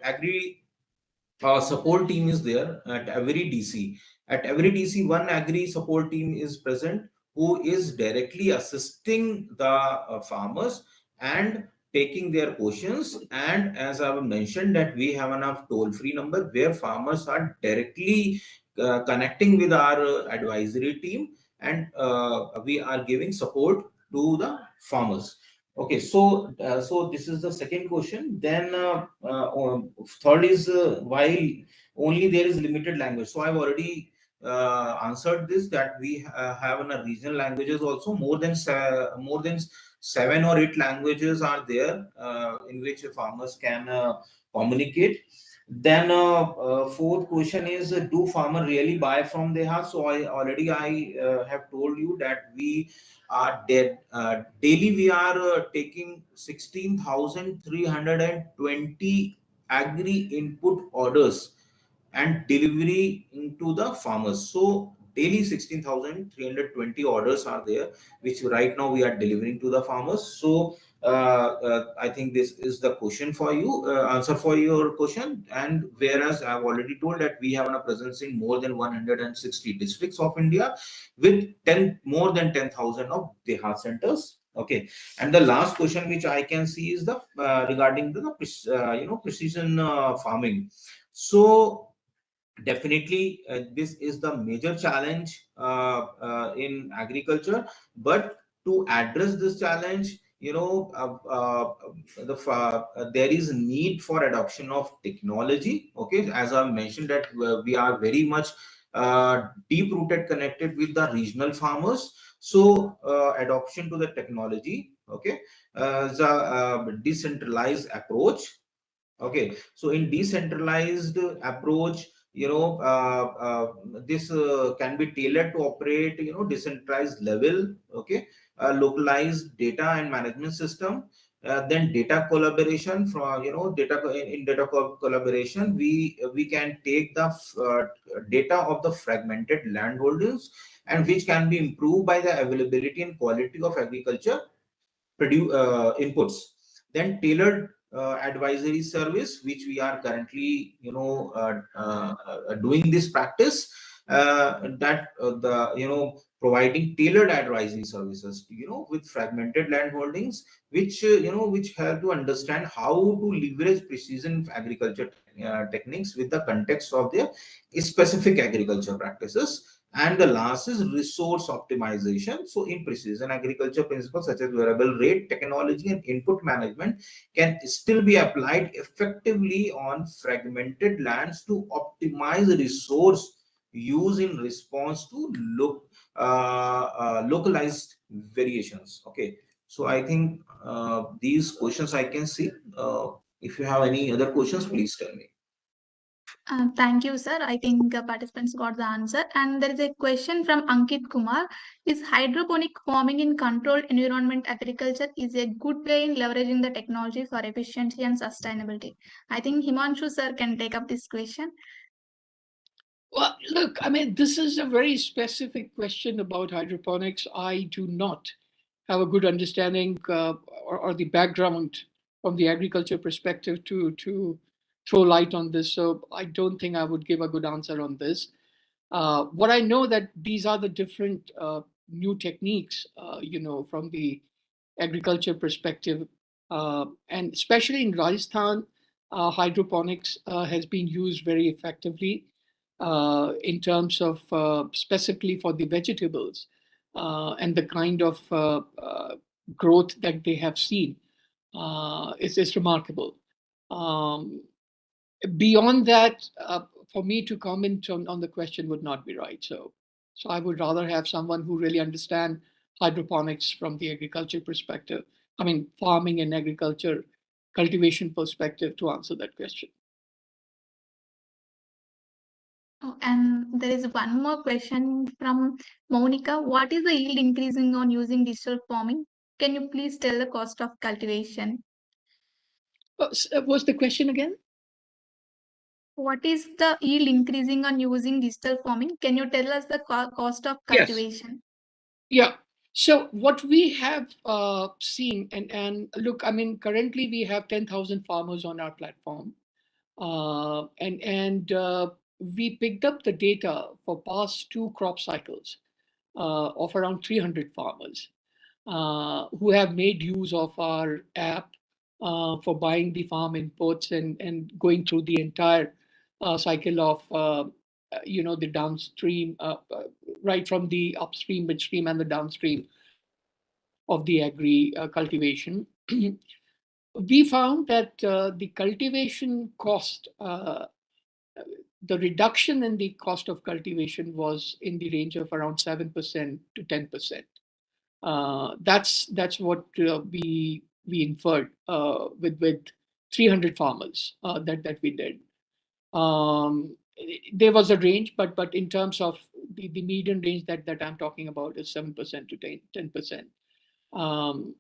support team is there at every DC. At every DC, one agri support team is present, who is directly assisting the farmers and taking their questions. And as I have mentioned, that we have enough toll-free number where farmers are directly connecting with our advisory team, and we are giving support to the farmers. Okay, so so this is the second question. Then third is why only there is limited language. So I've already answered this, that we have in regional languages also more than 7 or 8 languages are there in which farmers can communicate. Then fourth question is, do farmer really buy from Dehat? So I have told you that we are daily we are taking 16,320 agri input orders and delivery into the farmers. So daily 16,320 orders are there, which right now we are delivering to the farmers. So I think this is the question for you, answer for your question. And whereas I've already told that we have a presence in more than 160 districts of India, with more than 10,000 of Dehat centers. Okay, and the last question which I can see is the regarding the precision farming. So definitely this is the major challenge in agriculture, but to address this challenge, there is need for adoption of technology. Okay, as I mentioned that we are very much deep rooted connected with the regional farmers. So adoption to the technology, okay, the decentralized approach. Okay, so in decentralized approach, this can be tailored to operate, decentralized level. Okay, localized data and management system. Then data collaboration from, in data collaboration, we can take the data of the fragmented landholders, and which can be improved by the availability and quality of agriculture produce inputs. Then tailored advisory service, which we are currently doing this practice, that the providing tailored advisory services, with fragmented land holdings, which which help to understand how to leverage precision agriculture techniques with the context of their specific agriculture practices. And the last is resource optimization. So in precision agriculture, principles such as variable rate technology and input management can still be applied effectively on fragmented lands to optimize resource use in response to localized variations. Okay, so I think these questions I can see. If you have any other questions, please tell me. Thank you, sir. I think participants got the answer. And there is a question from Ankit Kumar. Is hydroponic farming in controlled environment agriculture is a good way in leveraging the technology for efficiency and sustainability? I think Himanshu sir can take up this question. Well, look, I mean, this is a very specific question about hydroponics. I do not have a good understanding or the background from the agriculture perspective to throw light on this. So I don't think I would give a good answer on this. What I know that these are the different new techniques, from the agriculture perspective, and especially in Rajasthan, hydroponics has been used very effectively in terms of specifically for the vegetables and the kind of growth that they have seen is remarkable. Beyond that, for me to comment on the question would not be right. So I would rather have someone who really understand hydroponics from the agriculture perspective. I mean, farming and agriculture cultivation perspective to answer that question. Oh, and there is one more question from Monica. What is the yield increasing on using digital farming? Can you please tell the cost of cultivation? What's the question again? What is the yield increasing on using digital farming? Can you tell us the cost of cultivation? Yes. Yeah. So what we have seen, and look, I mean, currently we have 10,000 farmers on our platform, and we picked up the data for past 2 crop cycles of around 300 farmers who have made use of our app for buying the farm inputs and going through the entire cycle of the downstream, right from the upstream, midstream, and the downstream of the agri cultivation. We found that the cultivation cost, the reduction in the cost of cultivation was in the range of around 7% to 10%. That's what we inferred with 300 farmers that we did. There was a range, but in terms of the median range that I'm talking about is 7% to 10%.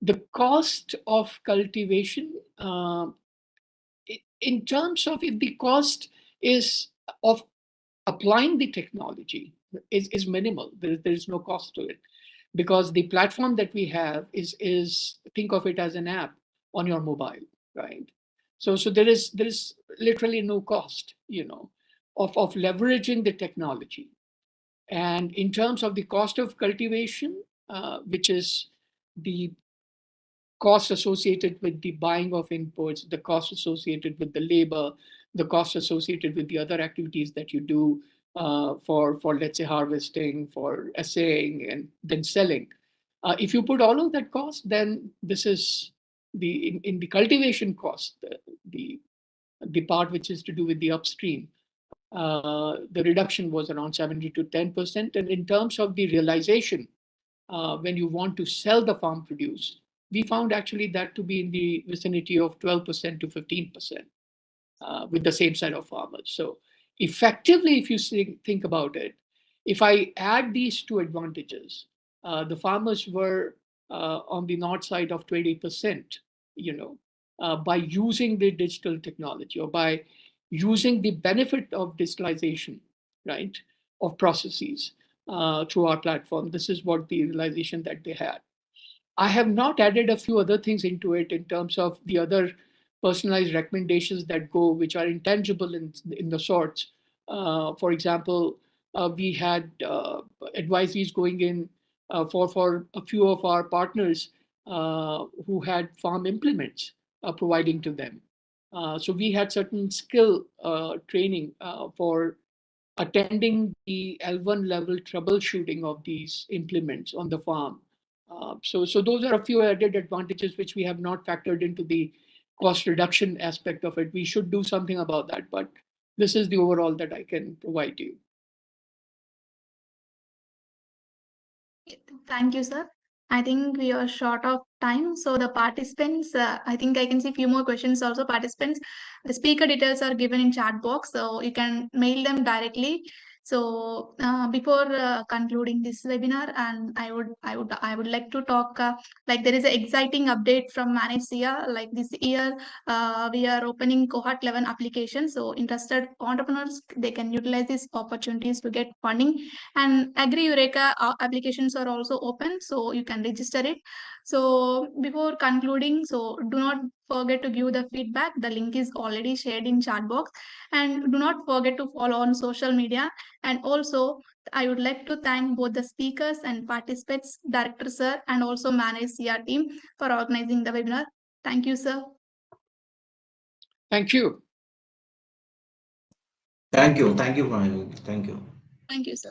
The cost of cultivation, in terms of if the cost is of applying the technology is minimal, there is no cost to it, because the platform that we have is think of it as an app on your mobile, right? So there is literally no cost, of leveraging the technology. And in terms of the cost of cultivation, which is the costs associated with the buying of inputs, the costs associated with the labor, the costs associated with the other activities that you do for let's say harvesting, for assaying, and then selling. If you put all of that cost, then this is in the cultivation cost, the part which is to do with the upstream. The reduction was around 70 to 10%, and in terms of the realization, when you want to sell the farm produce, we found actually that to be in the vicinity of 12% to 15% with the same set of farmers. So effectively, if you think about it, if I add these two advantages, the farmers were on the north side of 20%, by using the digital technology or by using the benefit of digitalization, right, of processes through our platform. This is what the realization that they had. I have not added a few other things into it in terms of the other personalized recommendations that go, which are intangible in the sorts. For example, we had advisories going in for a few of our partners who had farm implements providing to them. So we had certain skill training for attending the L1 level troubleshooting of these implements on the farm. So those are a few added advantages which we have not factored into the cost reduction aspect of it. We should do something about that, but this is the overall that I can provide you. Thank you, sir. I think we are short of time. So the participants, I think I can see a few more questions also. Participants, the speaker details are given in chat box, so you can mail them directly. So before concluding this webinar, and I would like to talk like there is an exciting update from Manage SIA. Like this year, we are opening cohort 11 applications. So interested entrepreneurs, they can utilize these opportunities to get funding. And Agri-Eureka applications are also open, so you can register it. So before concluding, so do not forget to give the feedback. The link is already shared in chat box. And do not forget to follow on social media. And also, I would like to thank both the speakers and participants, Director Sir, and also Manage SIA team for organizing the webinar. Thank you, sir. Thank you. Thank you. Thank you for having me. Thank you. Thank you, sir.